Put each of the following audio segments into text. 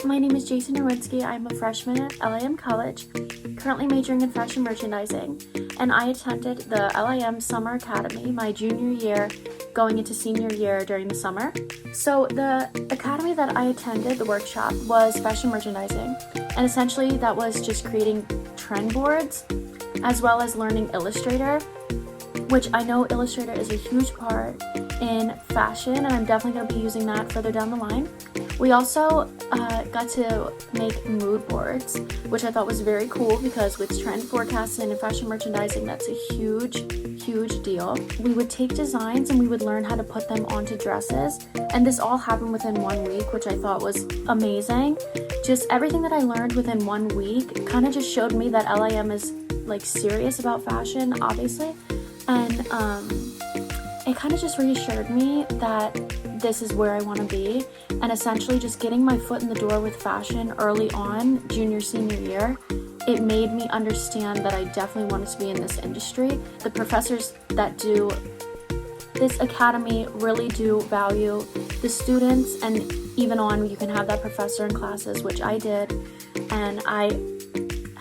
my name is Jaci. I'm a freshman at LIM College, currently majoring in fashion merchandising, and I attended the LIM Summer Academy my junior year going into senior year during the summer. So the academy that I attended, the workshop, was fashion merchandising, and essentially that was just creating trend boards as well as learning Illustrator, which I know Illustrator is a huge part in fashion, and I'm definitely going to be using that further down the line. We also got to make mood boards, which I thought was very cool because with trend forecasting and fashion merchandising, that's a huge deal. We would take designs and we would learn how to put them onto dresses, and this all happened within 1 week, which I thought was amazing. Just everything that I learned within 1 week kind of just showed me that LIM is like serious about fashion, obviously, and it kind of just reassured me that this is where I want to be, and essentially just getting my foot in the door with fashion early on, senior year, it made me understand that I definitely wanted to be in this industry. The professors that do this academy really do value the students, and even on you can have that professor in classes, which I did, and I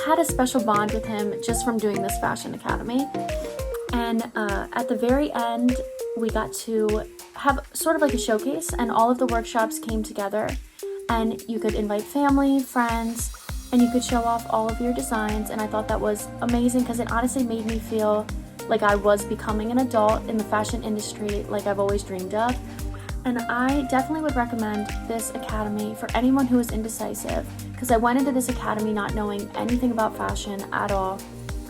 had a special bond with him just from doing this fashion academy. And at the very end, we got to have sort of like a showcase, and all of the workshops came together, and you could invite family, friends, and you could show off all of your designs. And I thought that was amazing because it honestly made me feel like I was becoming an adult in the fashion industry like I've always dreamed of. And I definitely would recommend this academy for anyone who is indecisive, because I went into this academy not knowing anything about fashion at all.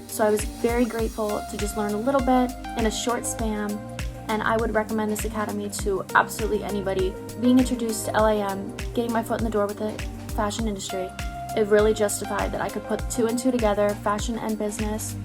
So I was very grateful to just learn a little bit in a short span, and I would recommend this academy to absolutely anybody. Being introduced to LIM, getting my foot in the door with the fashion industry, it really justified that I could put 2 and 2 together, fashion and business,